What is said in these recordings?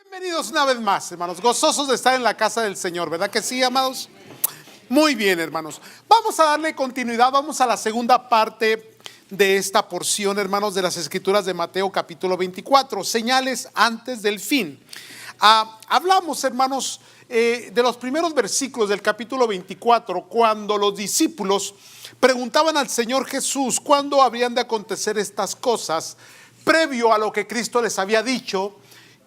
Bienvenidos una vez más, hermanos, gozosos de estar en la casa del Señor, ¿verdad que sí, amados? Muy bien, hermanos. Vamos a darle continuidad, vamos a la segunda parte de esta porción, hermanos, de las Escrituras de Mateo capítulo 24, señales antes del fin. Hablamos, hermanos, de los primeros versículos del capítulo 24, cuando los discípulos preguntaban al Señor Jesús cuándo habrían de acontecer estas cosas, previo a lo que Cristo les había dicho,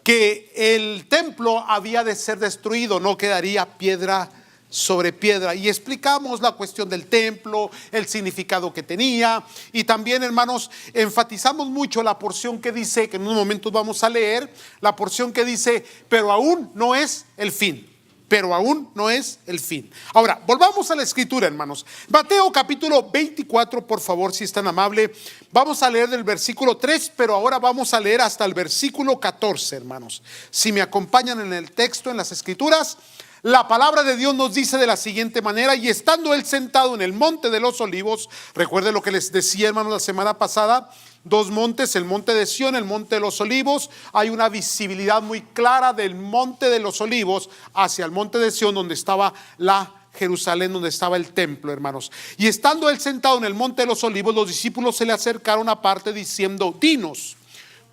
que el templo había de ser destruido, no quedaría piedra sobre piedra. Y explicamos la cuestión del templo, el significado que tenía, y también, hermanos, enfatizamos mucho la porción que dice, que en unos momentos vamos a leer, la porción que dice, pero aún no es el fin. Pero aún no es el fin. Ahora, volvamos a la escritura, hermanos. Mateo capítulo 24, por favor, si es tan amable. Vamos a leer del versículo 3, pero ahora vamos a leer hasta el versículo 14, hermanos. Si me acompañan en el texto, en las escrituras, la palabra de Dios nos dice de la siguiente manera: y estando él sentado en el monte de los olivos, recuerden lo que les decía, hermanos, la semana pasada, dos montes, el monte de Sión, el monte de los olivos. Hay una visibilidad muy clara del monte de los olivos hacia el monte de Sión, donde estaba la Jerusalén, donde estaba el templo, hermanos. Y estando él sentado en el monte de los olivos, los discípulos se le acercaron aparte diciendo: dinos,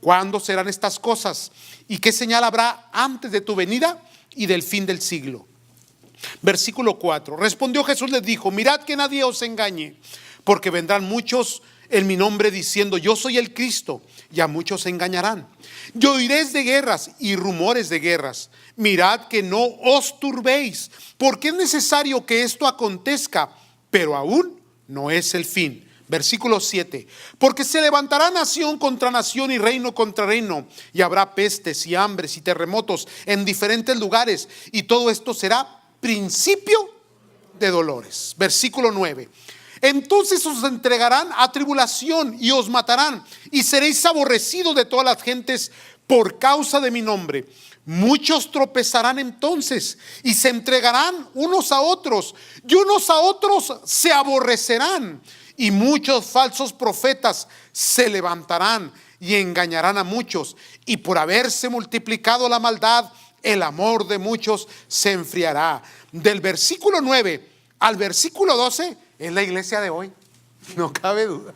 ¿cuándo serán estas cosas? ¿Y qué señal habrá antes de tu venida y del fin del siglo? Versículo 4. Respondió Jesús, les dijo: mirad que nadie os engañe, porque vendrán muchos en mi nombre diciendo: yo soy el Cristo, y a muchos se engañarán. Y oiréis de guerras y rumores de guerras. Mirad que no os turbéis, porque es necesario que esto acontezca, pero aún no es el fin. Versículo 7. Porque se levantará nación contra nación y reino contra reino, y habrá pestes y hambres y terremotos en diferentes lugares, y todo esto será principio de dolores. Versículo 9. Entonces os entregarán a tribulación y os matarán, y seréis aborrecidos de todas las gentes por causa de mi nombre. Muchos tropezarán entonces y se entregarán unos a otros, y unos a otros se aborrecerán. Y muchos falsos profetas se levantarán y engañarán a muchos. Y por haberse multiplicado la maldad, el amor de muchos se enfriará. Del versículo 9 al versículo 12 es la iglesia de hoy, no cabe duda.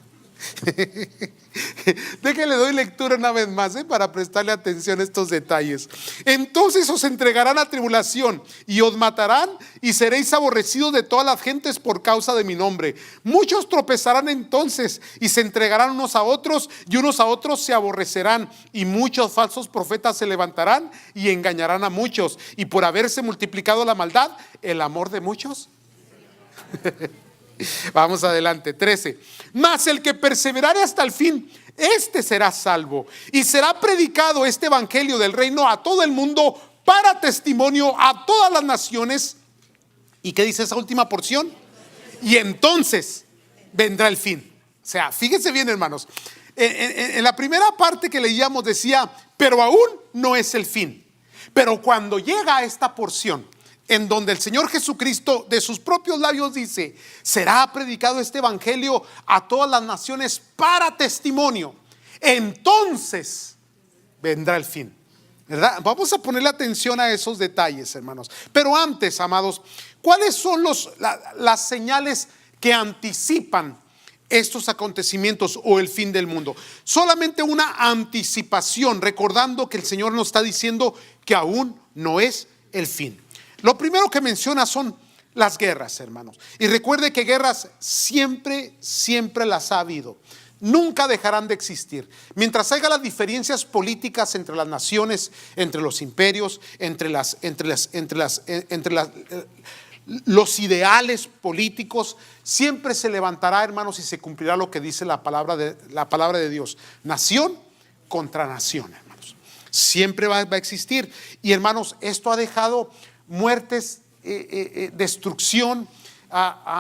Déjenle doy lectura una vez más, para prestarle atención a estos detalles. Entonces os entregarán a tribulación y os matarán, y seréis aborrecidos de todas las gentes por causa de mi nombre. Muchos tropezarán entonces y se entregarán unos a otros, y unos a otros se aborrecerán, y muchos falsos profetas se levantarán y engañarán a muchos. Y por haberse multiplicado la maldad, el amor de muchos. Vamos adelante, 13. Mas el que perseverare hasta el fin, este será salvo. Y será predicado este evangelio del reino a todo el mundo para testimonio a todas las naciones. ¿Y qué dice esa última porción? Y entonces vendrá el fin. O sea, fíjense bien, hermanos. En la primera parte que leíamos decía: pero aún no es el fin. Pero cuando llega a esta porción en donde el Señor Jesucristo de sus propios labios dice: será predicado este evangelio a todas las naciones para testimonio, entonces vendrá el fin, ¿verdad? Vamos a ponerle atención a esos detalles, hermanos. Pero antes, amados, ¿cuáles son las señales que anticipan estos acontecimientos o el fin del mundo? Solamente una anticipación, recordando que el Señor nos está diciendo que aún no es el fin. Lo primero que menciona son las guerras, hermanos. Y recuerde que guerras siempre las ha habido. Nunca dejarán de existir. Mientras haya las diferencias políticas entre las naciones, entre los imperios, entre los ideales políticos, siempre se levantará, hermanos, y se cumplirá lo que dice la palabra de Dios. Nación contra nación, hermanos. Siempre va a existir. Y, hermanos, esto ha dejado muertes, destrucción.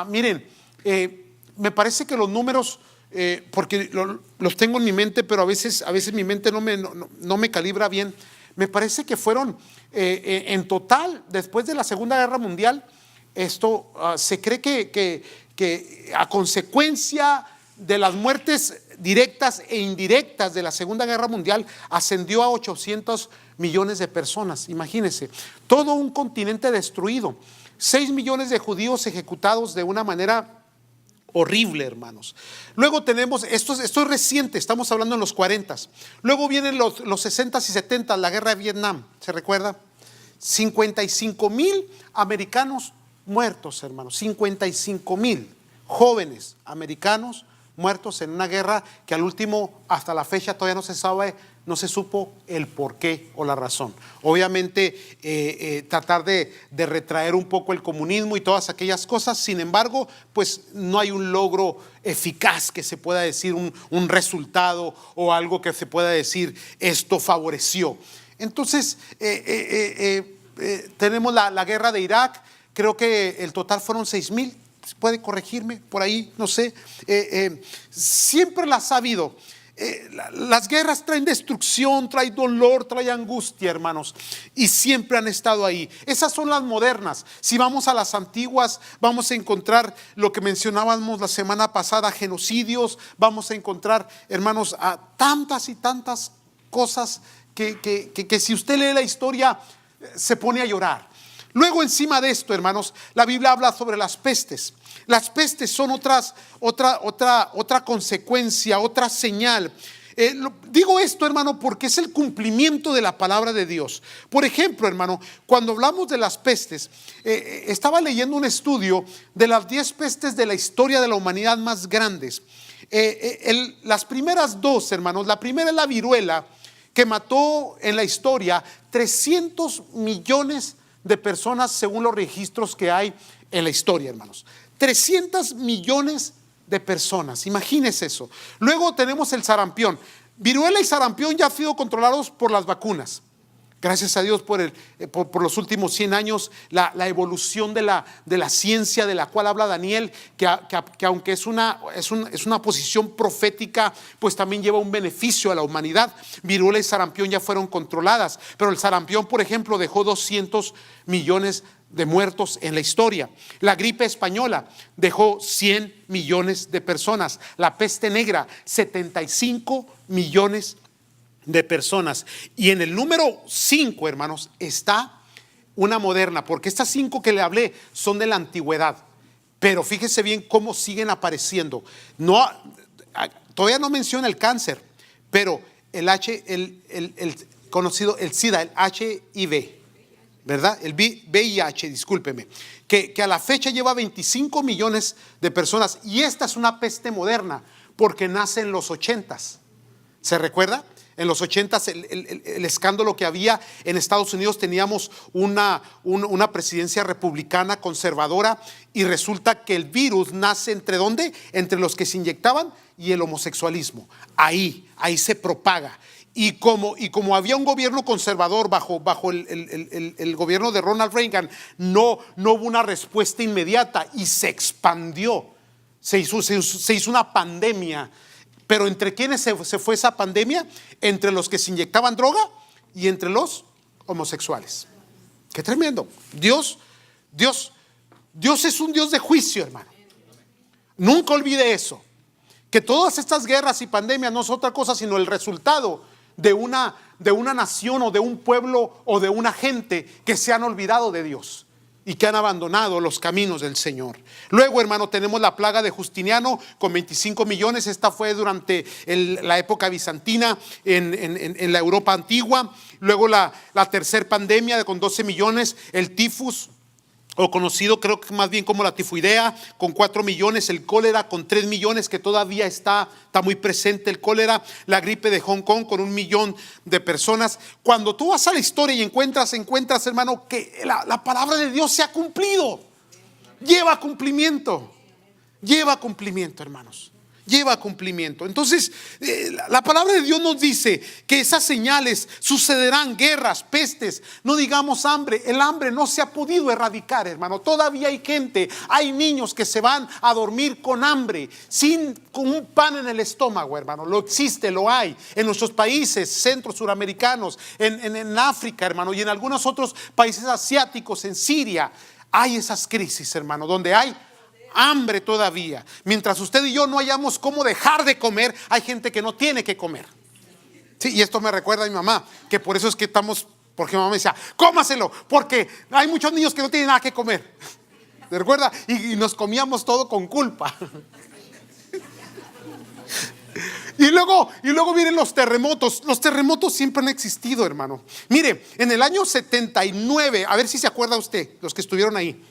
Miren, me parece que los números, porque los tengo en mi mente, pero a veces mi mente no me calibra bien. Me parece que fueron en total, después de la Segunda Guerra Mundial, esto se cree que a consecuencia de las muertes directas e indirectas de la Segunda Guerra Mundial ascendió a 800 millones de personas. Imagínense, todo un continente destruido, 6 millones de judíos ejecutados de una manera horrible, hermanos. Luego tenemos, esto es reciente, estamos hablando en los 40. Luego vienen los 60s y 70s, la guerra de Vietnam, ¿se recuerda? 55,000 americanos muertos, hermanos. 55,000 jóvenes americanos muertos en una guerra que al último, hasta la fecha, todavía no se supo el porqué o la razón. Obviamente tratar de retraer un poco el comunismo y todas aquellas cosas. Sin embargo, pues no hay un logro eficaz que se pueda decir, un resultado o algo que se pueda decir esto favoreció. Entonces tenemos la guerra de Irak. Creo que el total fueron 6,000. Puede corregirme por ahí, no sé. Siempre las ha habido. Las guerras traen destrucción, traen dolor, traen angustia, hermanos, y siempre han estado ahí. Esas son las modernas. Si vamos a las antiguas, vamos a encontrar lo que mencionábamos la semana pasada, genocidios. Vamos a encontrar, hermanos, a tantas y tantas cosas que si usted lee la historia se pone a llorar. Luego, encima de esto, hermanos, la Biblia habla sobre las pestes. Las pestes son otra consecuencia, otra señal. Digo esto, hermano, porque es el cumplimiento de la palabra de Dios. Por ejemplo, hermano, cuando hablamos de las pestes, estaba leyendo un estudio de las 10 pestes de la historia de la humanidad más grandes. Las primeras dos, hermanos, la primera es la viruela, que mató en la historia 300 millones de personas según los registros que hay en la historia, hermanos. 300 millones de personas, imagínense eso. Luego tenemos el sarampión. Viruela y sarampión ya han sido controlados por las vacunas. Gracias a Dios por los últimos 100 años, la evolución de la ciencia de la cual habla Daniel, que aunque es una posición profética, pues también lleva un beneficio a la humanidad. Viruela y sarampión ya fueron controladas, pero el sarampión, por ejemplo, dejó 200 millones de muertos en la historia. La gripe española dejó 100 millones de personas. La peste negra, 75 millones de personas. Y en el número 5, hermanos, está una moderna, porque estas 5 que le hablé son de la antigüedad, pero fíjese bien cómo siguen apareciendo. Todavía no menciona el cáncer, pero el conocido, el SIDA, el HIV, ¿verdad? El VIH, discúlpeme, que a la fecha lleva 25 millones de personas, y esta es una peste moderna porque nace en los 80s. ¿Se recuerda? En los 80s el escándalo que había en Estados Unidos, teníamos una presidencia republicana conservadora, y resulta que el virus nace ¿entre dónde? Entre los que se inyectaban y el homosexualismo. Ahí se propaga. Y como había un gobierno conservador bajo el gobierno de Ronald Reagan, no hubo una respuesta inmediata y se expandió. Se hizo una pandemia. Pero ¿entre quiénes se fue esa pandemia? Entre los que se inyectaban droga y entre los homosexuales. ¡Qué tremendo! Dios es un Dios de juicio, hermano. Nunca olvide eso. Que todas estas guerras y pandemias no es otra cosa sino el resultado de una nación o de un pueblo o de una gente que se han olvidado de Dios y que han abandonado los caminos del Señor. Luego, hermano, tenemos la plaga de Justiniano con 25 millones. Esta fue durante la época bizantina en la Europa antigua. Luego la tercer pandemia con 12 millones, el tifus, o conocido creo que más bien como la tifoidea, con 4 millones, el cólera con 3 millones, que todavía está muy presente el cólera, la gripe de Hong Kong con 1 millón de personas. Cuando tú vas a la historia y encuentras, hermano, que la palabra de Dios se ha cumplido, lleva cumplimiento, hermanos. Lleva cumplimiento. Entonces, la palabra de Dios nos dice que esas señales sucederán: guerras, pestes, no digamos hambre. El hambre no se ha podido erradicar, hermano. Todavía hay gente, hay niños que se van a dormir con hambre, con un pan en el estómago, hermano. Lo existe, lo hay en nuestros países centro suramericanos, en África, hermano, y en algunos otros países asiáticos, en Siria. Hay esas crisis, hermano, donde hay hambre todavía. Mientras usted y yo no hayamos cómo dejar de comer, hay gente que no tiene que comer. Sí, y esto me recuerda a mi mamá, que por eso es que estamos, porque mi mamá me decía, cómaselo, porque hay muchos niños que no tienen nada que comer. ¿Se recuerda? Y nos comíamos todo con culpa. Y luego vienen los terremotos. Los terremotos siempre han existido, hermano. Mire, en el año 79, a ver si se acuerda usted, los que estuvieron ahí.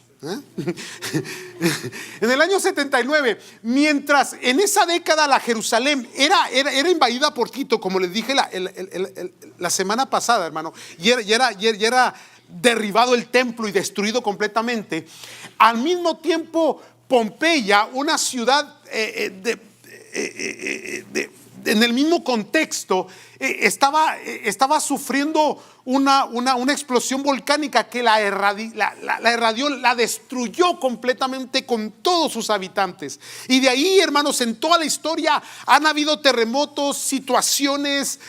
En el año 79, mientras en esa década la Jerusalén era invadida por Tito, como les dije la semana pasada, hermano, y era derribado el templo y destruido completamente. Al mismo tiempo, Pompeya, una ciudad en el mismo contexto, estaba sufriendo una explosión volcánica que la irradió, la destruyó completamente con todos sus habitantes. Y de ahí, hermanos, en toda la historia han habido terremotos, situaciones,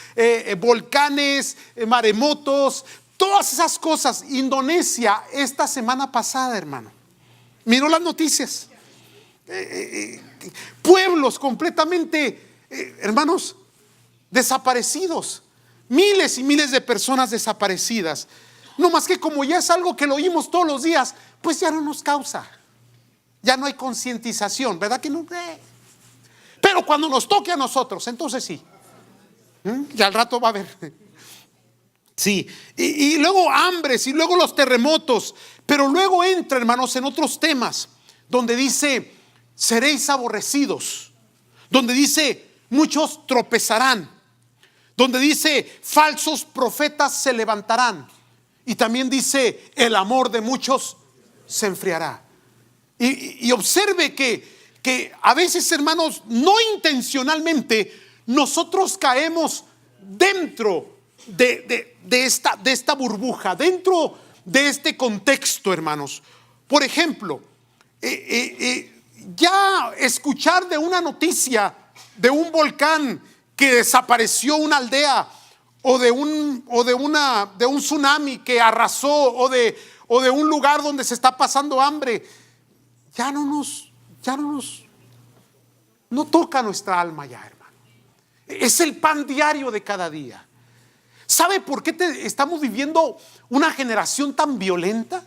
volcanes, maremotos, todas esas cosas. Indonesia, esta semana pasada, hermano, miró las noticias. Pueblos completamente, hermanos, desaparecidos. Miles y miles de personas desaparecidas. No más que como ya es algo que lo oímos todos los días, pues ya no nos causa. Ya no hay concientización, ¿verdad que no? Pero cuando nos toque a nosotros, entonces sí. Y al rato va a haber. Sí. Y luego hambres, y luego los terremotos. Pero luego entra, hermanos, en otros temas, donde dice, seréis aborrecidos. Donde dice, muchos tropezarán. Donde dice, falsos profetas se levantarán. Y también dice, el amor de muchos se enfriará. Y observe que a veces, hermanos, no intencionalmente, nosotros caemos dentro de esta burbuja, dentro de este contexto, hermanos. Por ejemplo, ya escuchar de una noticia de un volcán que desapareció una aldea, o de un tsunami que arrasó, o de un lugar donde se está pasando hambre, no toca nuestra alma ya, hermano. Es el pan diario de cada día. ¿Sabe por qué estamos viviendo una generación tan violenta?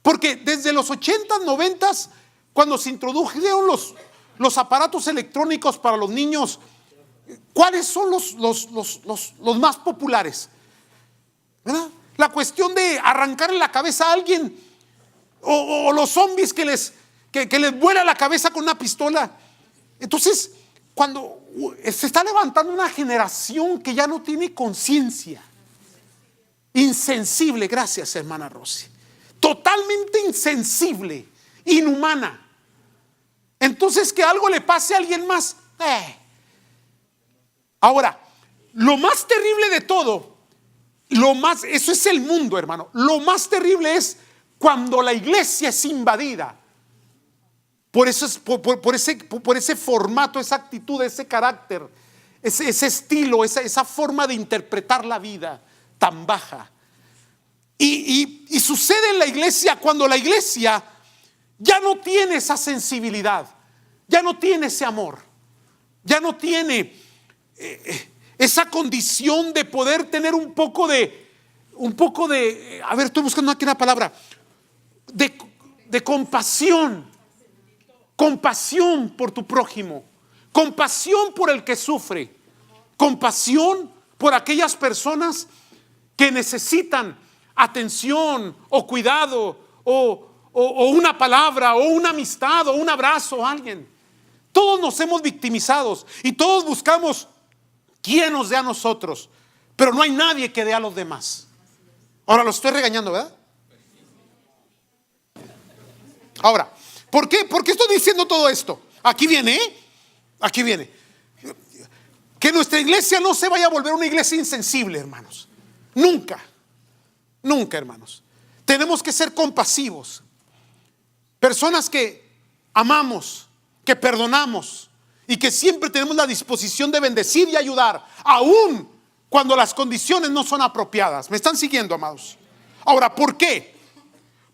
Porque desde los 80s, 90s, cuando se introdujeron los aparatos electrónicos para los niños, ¿cuáles son los más populares? ¿Verdad? La cuestión de arrancarle la cabeza a alguien, o los zombies que les vuela la cabeza con una pistola. Entonces, cuando se está levantando una generación que ya no tiene conciencia, insensible, gracias hermana Rosy, totalmente insensible, inhumana. Entonces, que algo le pase a alguien más. Ahora, lo más terrible de todo, eso es el mundo, hermano. Lo más terrible es cuando la iglesia es invadida por ese formato, esa actitud, ese carácter, ese estilo, esa forma de interpretar la vida tan baja. Y sucede en la iglesia cuando la iglesia ya no tiene esa sensibilidad, ya no tiene ese amor, ya no tiene esa condición de poder tener un poco de, a ver, estoy buscando aquí una palabra, de compasión por tu prójimo, compasión por el que sufre, compasión por aquellas personas que necesitan atención o cuidado o una palabra o una amistad o un abrazo a alguien. Todos nos hemos victimizado y todos buscamos quién nos dé a nosotros, pero no hay nadie que dé a los demás. Ahora los estoy regañando, ¿verdad? Ahora, ¿por qué estoy diciendo todo esto? Aquí viene, aquí viene. Que nuestra iglesia no se vaya a volver una iglesia insensible, hermanos. Nunca, hermanos. Tenemos que ser compasivos. Personas que amamos, que perdonamos y que siempre tenemos la disposición de bendecir y ayudar, aun cuando las condiciones no son apropiadas. ¿Me están siguiendo, amados? Ahora, ¿por qué?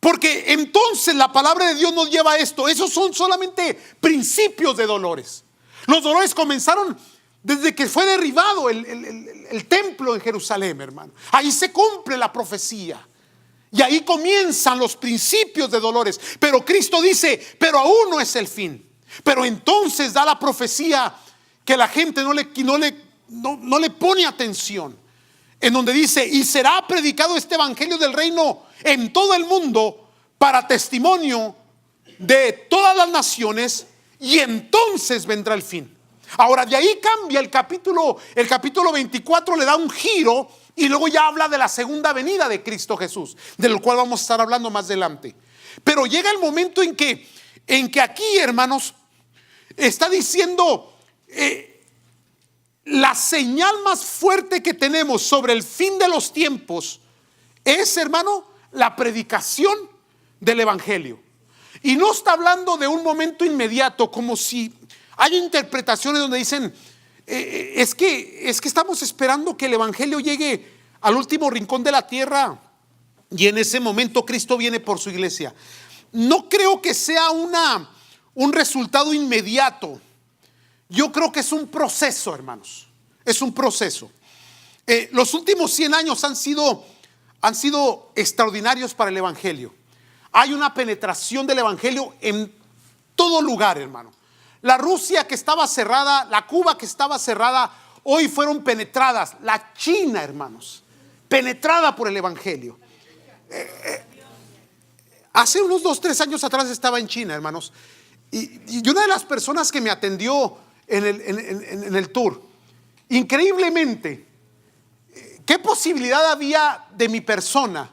Porque entonces la palabra de Dios nos lleva a esto. Esos son solamente principios de dolores. Los dolores comenzaron desde que fue derribado el templo en Jerusalén, hermano. Ahí se cumple la profecía. Y ahí comienzan los principios de dolores. Pero Cristo dice, pero aún no es el fin. Pero entonces da la profecía que la gente no le pone atención. En donde dice, y será predicado este evangelio del reino en todo el mundo para testimonio de todas las naciones, y entonces vendrá el fin. Ahora de ahí cambia el capítulo 24, le da un giro y luego ya habla de la segunda venida de Cristo Jesús, de lo cual vamos a estar hablando más adelante. Pero llega el momento en que aquí, hermanos, está diciendo la señal más fuerte que tenemos sobre el fin de los tiempos es, hermano, la predicación del evangelio. Y no está hablando de un momento inmediato, como si hay interpretaciones donde dicen es que estamos esperando que el evangelio llegue al último rincón de la tierra y en ese momento Cristo viene por su iglesia. No creo que sea un resultado inmediato. Yo creo que es un proceso, hermanos. Es un proceso. Los últimos 100 años han sido extraordinarios para el evangelio. Hay una penetración del evangelio en todo lugar, hermano. La Rusia que estaba cerrada, la Cuba que estaba cerrada, hoy fueron penetradas. La China, hermanos, penetrada por el evangelio. Hace unos 2-3 años atrás estaba en China, hermanos, y una de las personas que me atendió en el tour, increíblemente, ¿qué posibilidad había de mi persona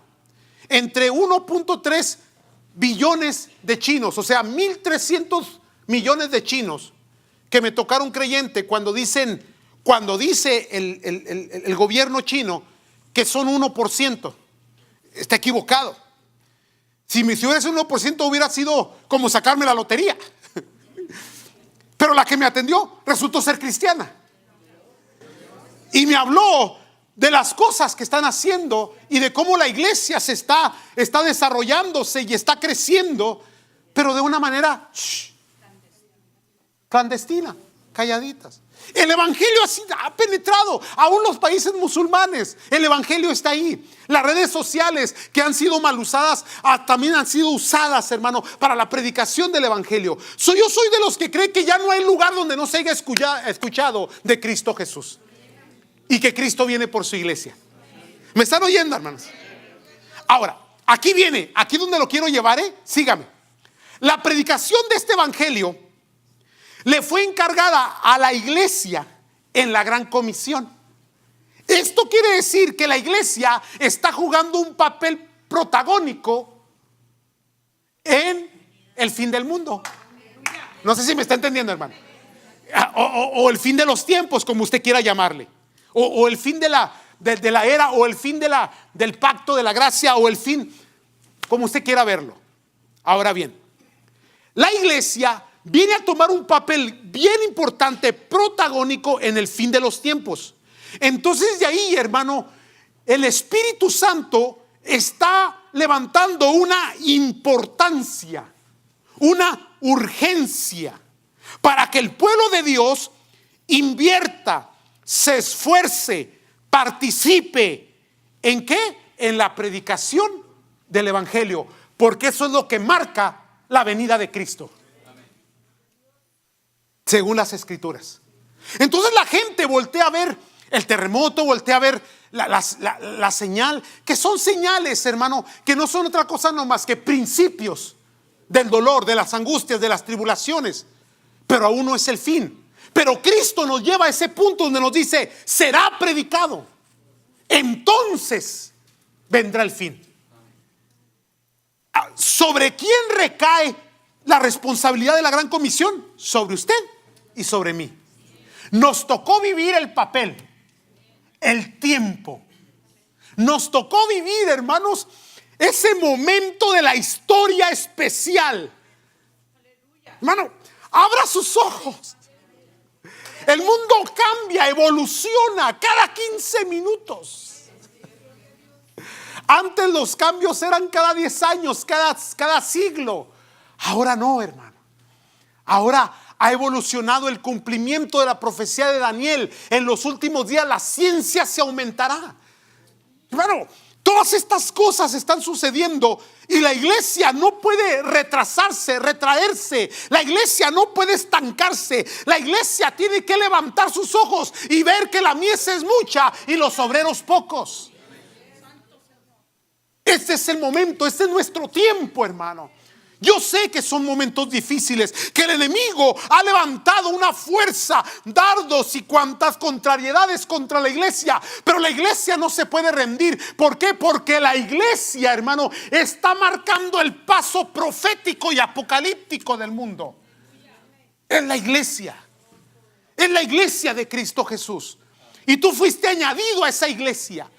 entre 1.3 billones de chinos? O sea, 1.300 millones de chinos que me tocaron creyente cuando dice el gobierno chino que son 1%. Está equivocado. Si me hubiese 1% hubiera sido como sacarme la lotería. Pero la que me atendió resultó ser cristiana. Y me habló de las cosas que están haciendo y de cómo la iglesia está desarrollándose y está creciendo, pero de una manera clandestina, calladitas. El evangelio ha penetrado aún los países musulmanes. El evangelio está ahí. Las redes sociales que han sido mal usadas también han sido usadas, hermano, para la predicación del evangelio. Yo soy de los que cree que ya no hay lugar donde no se haya escuchado de Cristo Jesús y que Cristo viene por su iglesia. ¿Me están oyendo, hermanos? Ahora, aquí donde lo quiero llevar, sígame. La predicación de este evangelio le fue encargada a la iglesia en la gran comisión. Esto quiere decir que la iglesia está jugando un papel protagónico en el fin del mundo. No sé si me está entendiendo, hermano. O el fin de los tiempos, como usted quiera llamarle. O el fin de la era, o el fin del pacto de la gracia, o el fin, como usted quiera verlo. Ahora bien, la iglesia viene a tomar un papel bien importante, protagónico en el fin de los tiempos. Entonces de ahí, hermano, el Espíritu Santo está levantando una importancia, una urgencia para que el pueblo de Dios invierta, se esfuerce, participe. ¿En qué? En la predicación del evangelio, porque eso es lo que marca la venida de Cristo, según las escrituras. Entonces la gente voltea a ver el terremoto, voltea a ver la señal, que son señales, hermano, que no son otra cosa no más que principios del dolor, de las angustias, de las tribulaciones, pero aún no es el fin. Pero Cristo nos lleva a ese punto donde nos dice, será predicado, entonces vendrá el fin. ¿Sobre quién recae la responsabilidad de la gran comisión? Sobre usted y sobre mí. Nos tocó vivir el papel, el tiempo. Nos tocó vivir, hermanos, ese momento de la historia especial. Hermano, abra sus ojos. El mundo cambia, evoluciona cada 15 minutos. Antes los cambios eran cada 10 años, cada siglo. Ahora no, hermano. Ahora ha evolucionado el cumplimiento de la profecía de Daniel. En los últimos días la ciencia se aumentará. Hermano, todas estas cosas están sucediendo y la iglesia no puede retrasarse, retraerse. La iglesia no puede estancarse. La iglesia tiene que levantar sus ojos y ver que la mies es mucha y los obreros pocos. Este es el momento, este es nuestro tiempo, hermano. Yo sé que son momentos difíciles, que el enemigo ha levantado una fuerza, dardos y cuantas contrariedades contra la iglesia, pero la iglesia no se puede rendir. ¿Por qué? Porque la iglesia, hermano, está marcando el paso profético y apocalíptico del mundo. Es la iglesia de Cristo Jesús, y tú fuiste añadido a esa iglesia.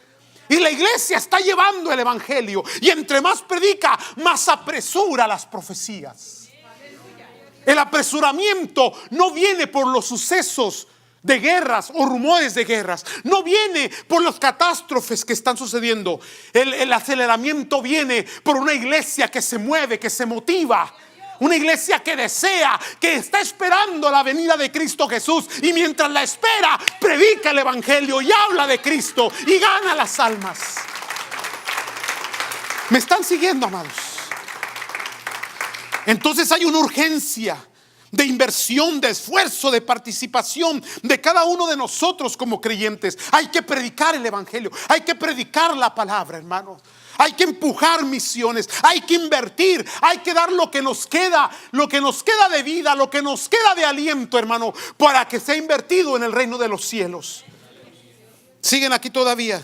Y la iglesia está llevando el evangelio. Y entre más predica, más apresura las profecías. El apresuramiento no viene por los sucesos de guerras o rumores de guerras. No viene por las catástrofes que están sucediendo. El aceleramiento viene por una iglesia que se mueve, que se motiva. Una iglesia que desea, que está esperando la venida de Cristo Jesús, y mientras la espera, predica el evangelio y habla de Cristo y gana las almas. ¿Me están siguiendo, amados? Entonces hay una urgencia de inversión, de esfuerzo, de participación de cada uno de nosotros como creyentes. Hay que predicar el evangelio, hay que predicar la palabra, hermanos. Hay que empujar misiones, hay que invertir, hay que dar lo que nos queda de vida, lo que nos queda de aliento, hermano, para que sea invertido en el reino de los cielos. ¿Siguen aquí todavía?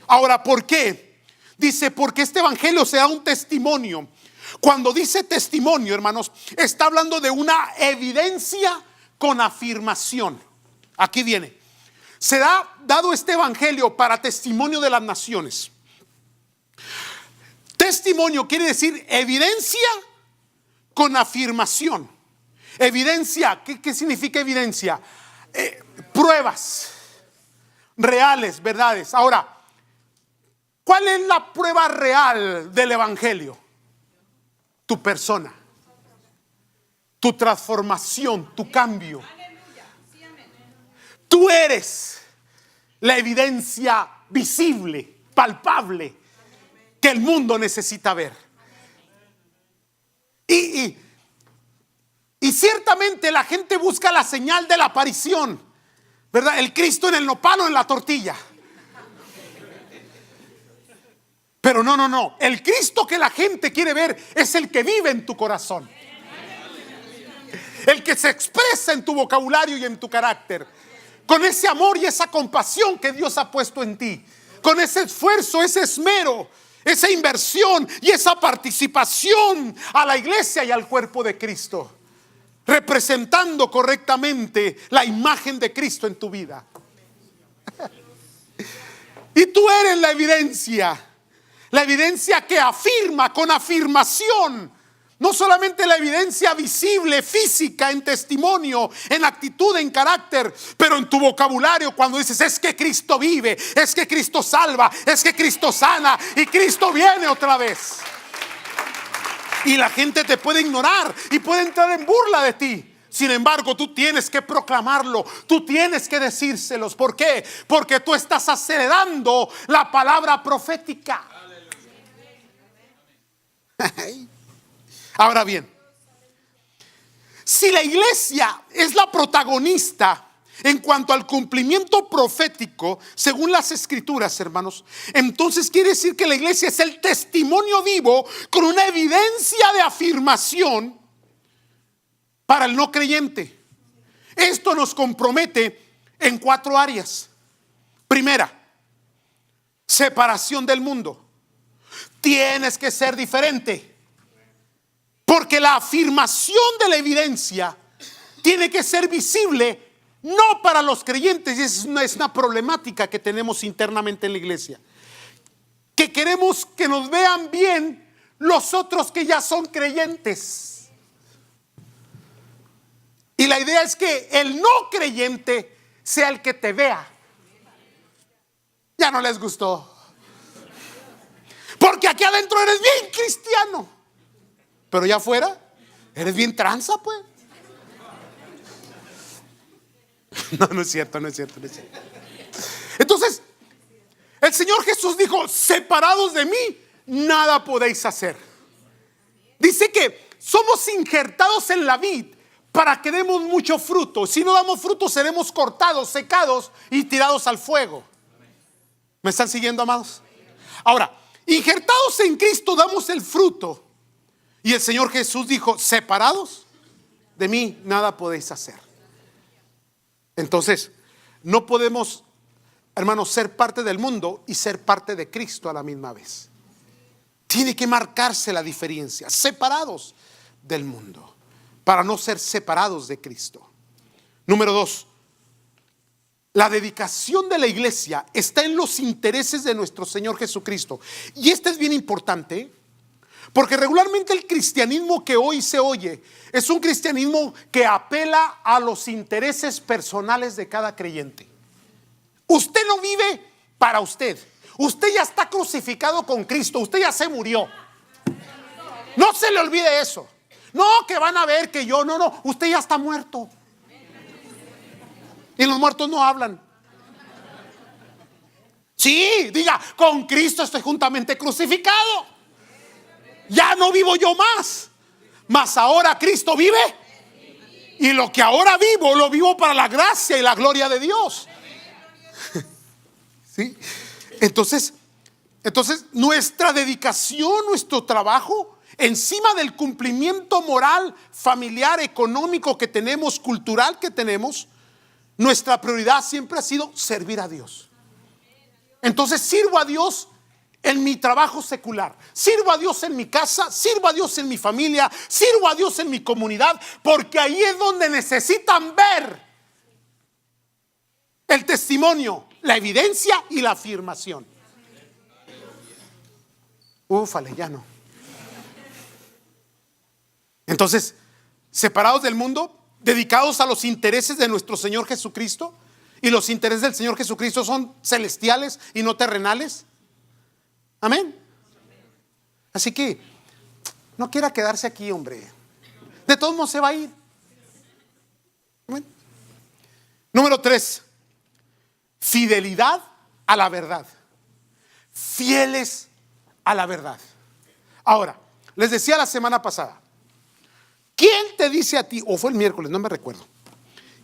Ahora, ¿por qué? Dice, porque este evangelio será un testimonio. Cuando dice testimonio, hermanos, está hablando de una evidencia con afirmación. Aquí viene. Será dado este evangelio para testimonio de las naciones. Testimonio quiere decir evidencia con afirmación. Evidencia, ¿qué significa evidencia? Pruebas reales, verdades. Ahora, ¿cuál es la prueba real del evangelio? Tu persona, tu transformación, tu cambio. Tú eres la evidencia visible, palpable, que el mundo necesita ver. Y ciertamente la gente busca la señal de la aparición, ¿verdad? El Cristo en el nopal o en la tortilla. Pero no. El Cristo que la gente quiere ver es el que vive en tu corazón. El que se expresa en tu vocabulario y en tu carácter. Con ese amor y esa compasión que Dios ha puesto en ti. Con ese esfuerzo, ese esmero, esa inversión y esa participación a la iglesia y al cuerpo de Cristo, representando correctamente la imagen de Cristo en tu vida. Y tú eres la evidencia que afirma con afirmación. No solamente la evidencia visible, física, en testimonio, en actitud, en carácter, pero en tu vocabulario cuando dices, es que Cristo vive, es que Cristo salva, es que Cristo sana y Cristo viene otra vez. Y la gente te puede ignorar y puede entrar en burla de ti. Sin embargo, tú tienes que proclamarlo, tú tienes que decírselos. ¿Por qué? Porque tú estás acelerando la palabra profética. Ahora bien, si la iglesia es la protagonista en cuanto al cumplimiento profético, según las escrituras, hermanos, entonces quiere decir que la iglesia es el testimonio vivo con una evidencia de afirmación para el no creyente. Esto nos compromete en 4 áreas. Primera, separación del mundo. Tienes que ser diferente. Porque la afirmación de la evidencia tiene que ser visible, no para los creyentes. Y es una problemática que tenemos internamente en la iglesia, que queremos que nos vean bien los otros que ya son creyentes. Y la idea es que el no creyente sea el que te vea. Ya no les gustó. aquí adentro eres bien cristiano, pero ya afuera eres bien tranza, pues. No, no es cierto, no es cierto, no es cierto. Entonces, el Señor Jesús dijo: separados de mí, nada podéis hacer. Dice que somos injertados en la vid para que demos mucho fruto. Si no damos fruto, seremos cortados, secados y tirados al fuego. ¿Me están siguiendo, amados? Ahora, injertados en Cristo damos el fruto. Y el Señor Jesús dijo: separados de mí, nada podéis hacer. Entonces, no podemos, hermanos, ser parte del mundo y ser parte de Cristo a la misma vez. Tiene que marcarse la diferencia. Separados del mundo, para no ser separados de Cristo. Número 2, la dedicación de la iglesia está en los intereses de nuestro Señor Jesucristo. Y este es bien importante, porque regularmente el cristianismo que hoy se oye es un cristianismo que apela a los intereses personales de cada creyente. Usted no vive para usted. Usted ya está crucificado con Cristo. Usted ya se murió. No se le olvide eso. No, que van a ver que yo, no, usted ya está muerto. Y los muertos no hablan. Sí, diga: con Cristo estoy juntamente crucificado. Ya no vivo yo más, mas ahora Cristo vive. Y lo que ahora vivo, lo vivo para la gracia y la gloria de Dios. ¿Sí? Entonces nuestra dedicación, nuestro trabajo, encima del cumplimiento moral, familiar, económico que tenemos, cultural que tenemos, nuestra prioridad siempre ha sido servir a Dios. Entonces sirvo a Dios en mi trabajo secular, sirvo a Dios en mi casa, sirvo a Dios en mi familia, sirvo a Dios en mi comunidad, porque ahí es donde necesitan ver el testimonio, la evidencia y la afirmación. Ufale, ya no. Entonces, separados del mundo, dedicados a los intereses de nuestro Señor Jesucristo. Y los intereses del Señor Jesucristo son celestiales y no terrenales. Amén. Así que no quiera quedarse aquí, hombre. De todos modos se va a ir. Amén. Número 3, fidelidad a la verdad. Fieles a la verdad. Ahora, les decía la semana pasada, ¿quién te dice a ti, o fue el miércoles, no me recuerdo,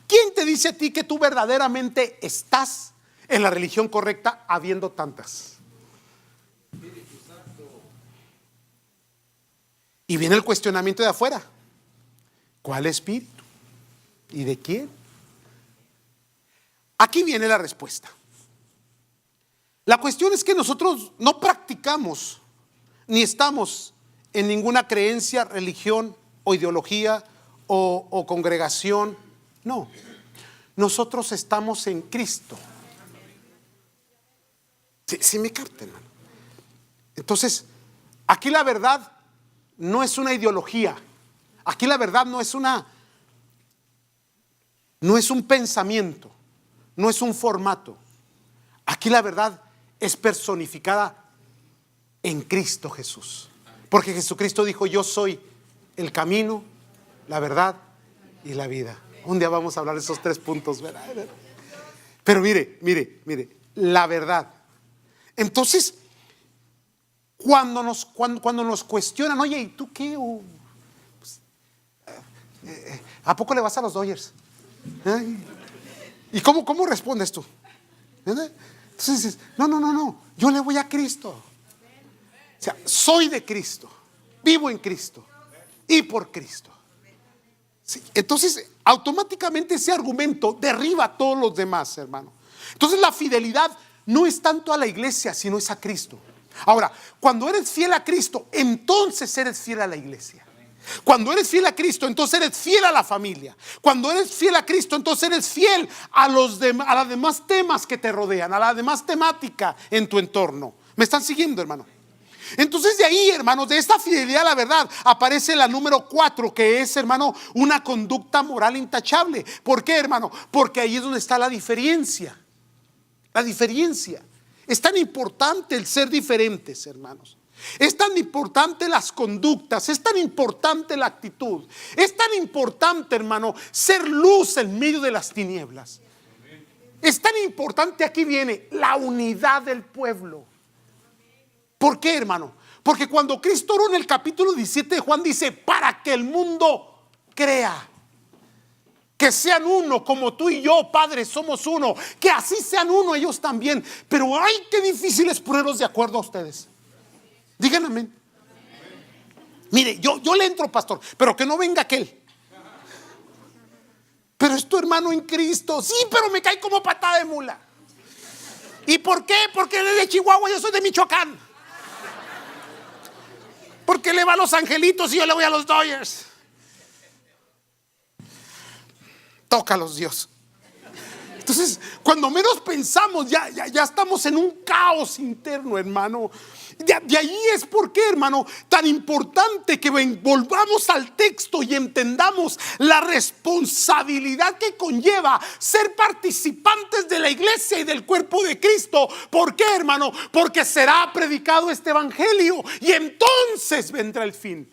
quién te dice a ti que tú verdaderamente estás en la religión correcta habiendo tantas? Y viene el cuestionamiento de afuera: ¿cuál espíritu? ¿Y de quién? Aquí viene la respuesta. La cuestión es que nosotros no practicamos ni estamos en ninguna creencia, religión o ideología o congregación. No, nosotros estamos en Cristo. Sí me captan, hermano. Entonces, aquí la verdad no es una ideología. Aquí la verdad no es un pensamiento, no es un formato. Aquí la verdad es personificada en Cristo Jesús. Porque Jesucristo dijo: yo soy el camino, la verdad y la vida. Un día vamos a hablar de esos 3 puntos, ¿verdad? Pero mire, la verdad. Entonces, cuando nos cuestionan: oye, ¿y tú qué? ¿A poco le vas a los Dodgers? ¿Y cómo respondes tú? Entonces dices: no, yo le voy a Cristo. O sea, soy de Cristo, vivo en Cristo y por Cristo. Sí, entonces, automáticamente ese argumento derriba a todos los demás, hermano. Entonces, la fidelidad no es tanto a la iglesia, sino es a Cristo. Ahora, cuando eres fiel a Cristo, entonces eres fiel a la iglesia. Cuando eres fiel a Cristo, entonces eres fiel a la familia. Cuando eres fiel a Cristo, entonces eres fiel a los demás temas que te rodean, a la demás temática en tu entorno. ¿Me están siguiendo, hermano? Entonces de ahí, hermanos, de esta fidelidad a la verdad aparece la número 4, que es, hermano, una conducta moral intachable. ¿Por qué, hermano? Porque ahí es donde está la diferencia. La diferencia. Es tan importante el ser diferentes, hermanos. Es tan importante las conductas, es tan importante la actitud, es tan importante, hermano, ser luz en medio de las tinieblas. Es tan importante, aquí viene, la unidad del pueblo. ¿Por qué, hermano? Porque cuando Cristo oró en el capítulo 17 de Juan dice, para que el mundo crea, que sean uno como tú y yo, Padre, somos uno, que así sean uno ellos también. Pero ay, qué difícil es ponerlos de acuerdo a ustedes. Digan amén. Mire, yo le entro, pastor, pero que no venga aquel. Pero es tu hermano en Cristo. Sí, pero me cae como patada de mula. ¿Y por qué? Porque él es de Chihuahua, yo soy de Michoacán. Porque le va a los Angelitos y yo le voy a los Dodgers. Tócalos, Dios. Entonces, cuando menos pensamos, ya estamos en un caos interno, hermano. De ahí es por qué, hermano, tan importante que volvamos al texto y entendamos la responsabilidad que conlleva ser participantes de la iglesia y del cuerpo de Cristo. ¿Por qué, hermano? Porque será predicado este evangelio y entonces vendrá el fin.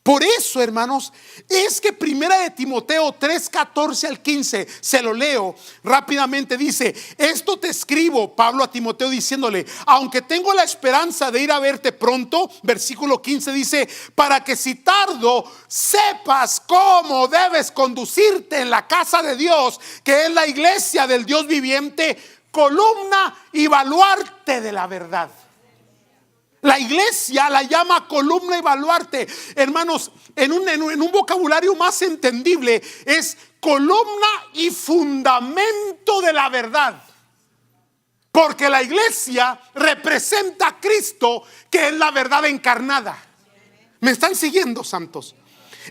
Por eso, hermanos, es que primera de Timoteo 3:14 al 15, se lo leo rápidamente, dice: esto te escribo, Pablo a Timoteo, diciéndole, aunque tengo la esperanza de ir a verte pronto. Versículo 15 dice: para que si tardo, sepas cómo debes conducirte en la casa de Dios, que es la iglesia del Dios viviente, columna y baluarte de la verdad. La iglesia la llama columna y baluarte. Hermanos, en un vocabulario más entendible, es columna y fundamento de la verdad. Porque la iglesia representa a Cristo, que es la verdad encarnada. ¿Me están siguiendo, santos?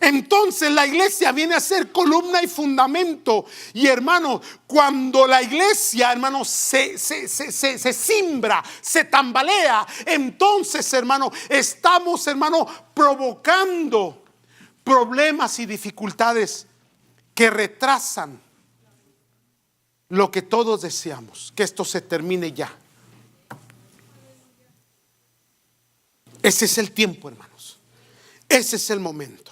Entonces la iglesia viene a ser columna y fundamento. Y hermano, cuando la iglesia, hermano, se cimbra, se tambalea, entonces, hermano, estamos, hermano, provocando problemas y dificultades que retrasan lo que todos deseamos, que esto se termine ya. Ese es el tiempo, hermanos. Ese es el momento.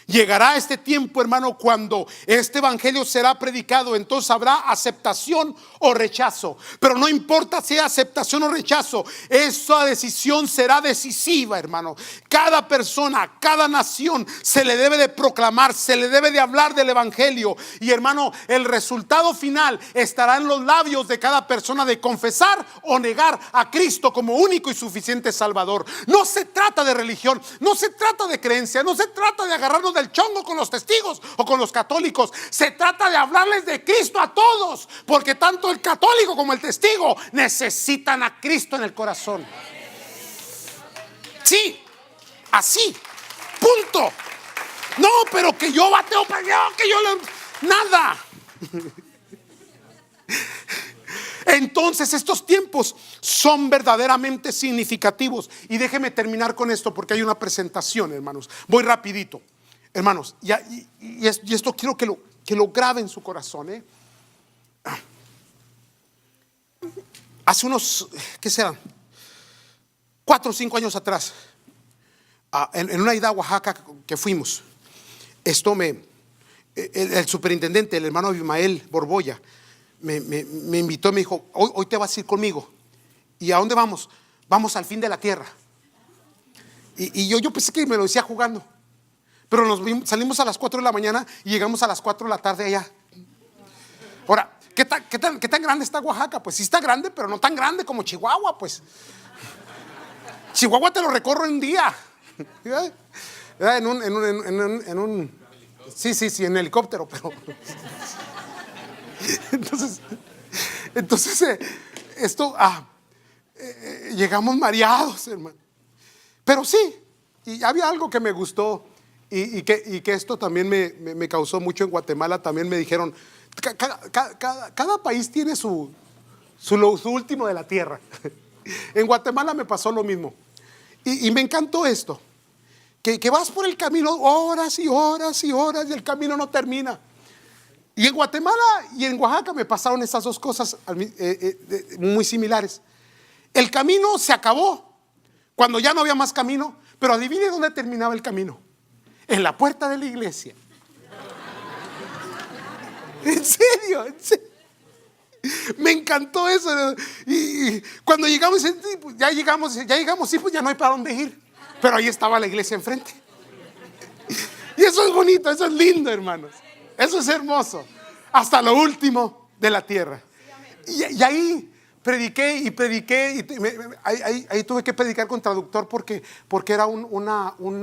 Llegará este tiempo, hermano, cuando este evangelio será predicado. Entonces habrá aceptación o rechazo. Pero no importa si hay aceptación o rechazo, esa decisión será decisiva, hermano. Cada persona, cada nación se le debe de proclamar, se le debe de hablar del evangelio. Y, hermano, el resultado final estará en los labios de cada persona de confesar o negar a Cristo como único y suficiente Salvador. No se trata de religión, no se trata de creencia, no se trata de agarrarnos del chongo con los testigos o con los católicos. Se trata de hablarles de Cristo a todos, porque tanto el católico como el testigo necesitan a Cristo en el corazón. Sí, así, punto. No, pero que yo bateo para allá, que yo nada. Entonces estos tiempos son verdaderamente significativos. Y déjeme terminar con esto, porque hay una presentación, hermanos. Voy rapidito, hermanos, y esto quiero que lo grabe en su corazón, Hace unos, ¿qué serán? 4 o 5 años atrás, en una ida a Oaxaca que fuimos, el superintendente, el hermano Abimael Borboya, me invitó, me dijo: hoy te vas a ir conmigo. ¿Y a dónde vamos? Vamos al fin de la tierra. Y yo pensé que me lo decía jugando, pero salimos a las 4 de la mañana y llegamos a las 4 de la tarde allá. Ahora, ¿qué tan grande está Oaxaca? Pues sí está grande, pero no tan grande como Chihuahua, pues. Chihuahua te lo recorro en un día. En un sí, en helicóptero, pero entonces llegamos mareados, hermano. Pero sí, y había algo que me gustó y que esto también me causó mucho en Guatemala. También me dijeron: cada país tiene su último de la tierra. En Guatemala me pasó lo mismo. Y me encantó esto, que vas por el camino horas y horas y horas y el camino no termina. Y en Guatemala y en Oaxaca me pasaron esas dos cosas muy similares. El camino se acabó cuando ya no había más camino, pero adivine dónde terminaba el camino. En la puerta de la iglesia. En serio, en serio. Me encantó eso. Y cuando llegamos, ya llegamos, sí, pues ya no hay para dónde ir. Pero ahí estaba la iglesia enfrente. Y eso es bonito, eso es lindo, hermanos. Eso es hermoso. Hasta lo último de la tierra. Y ahí prediqué y prediqué. Ahí tuve que predicar con traductor porque era un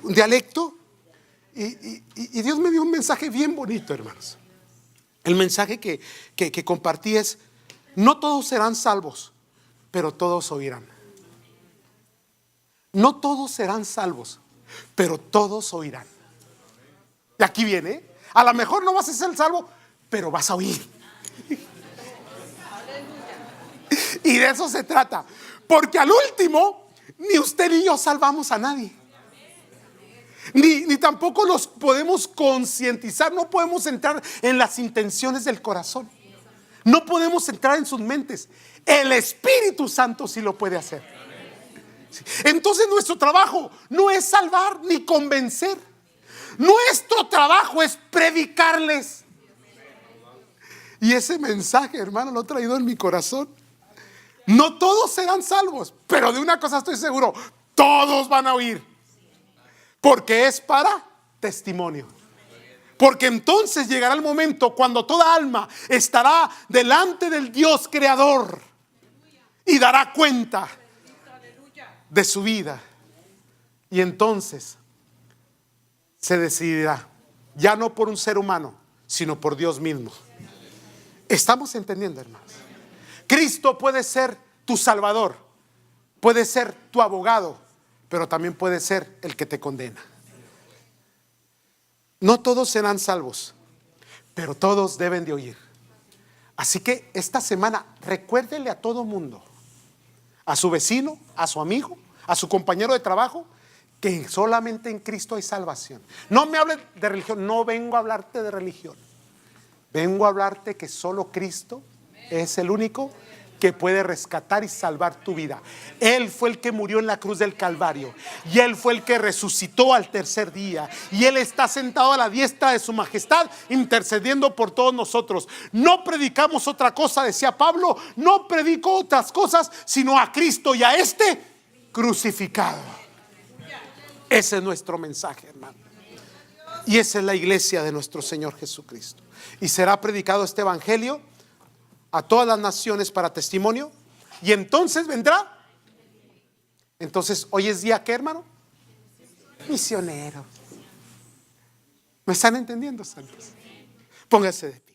dialecto. Y Dios me dio un mensaje bien bonito, hermanos. El mensaje que compartí es: no todos serán salvos, pero todos oirán. No todos serán salvos, pero todos oirán. Y aquí viene: a lo mejor no vas a ser salvo, pero vas a oír. Y de eso se trata. Porque al último, ni usted ni yo salvamos a nadie. Ni tampoco los podemos concientizar. No podemos entrar en las intenciones del corazón. No podemos entrar en sus mentes. El Espíritu Santo sí lo puede hacer. Entonces nuestro trabajo no es salvar ni convencer. Nuestro trabajo es predicarles. Y ese mensaje, hermano, lo he traído en mi corazón. No todos serán salvos, pero de una cosa estoy seguro: todos van a oír. Porque es para testimonio. Porque entonces llegará el momento cuando toda alma estará delante del Dios creador y dará cuenta de su vida. Y entonces se decidirá, ya no por un ser humano, sino por Dios mismo. ¿Estamos entendiendo, hermanos? Cristo puede ser tu salvador, puede ser tu abogado, pero también puede ser el que te condena. No todos serán salvos, pero todos deben de oír. Así que esta semana recuérdele a todo mundo, a su vecino, a su amigo, a su compañero de trabajo, que solamente en Cristo hay salvación. No me hable de religión, no vengo a hablarte de religión. Vengo a hablarte que solo Cristo es el único que puede rescatar y salvar tu vida. Él fue el que murió en la cruz del Calvario, y Él fue el que resucitó al tercer día, y Él está sentado a la diestra de su majestad, intercediendo por todos nosotros. No predicamos otra cosa, decía Pablo. No predico otras cosas sino a Cristo y a este crucificado. Ese es nuestro mensaje, hermano. Y esa es la iglesia de nuestro Señor Jesucristo. Y será predicado este evangelio a todas las naciones para testimonio. Y entonces vendrá. Entonces, hoy es día, ¿qué, hermano? Misionero. ¿Me están entendiendo, santos? Póngase de pie.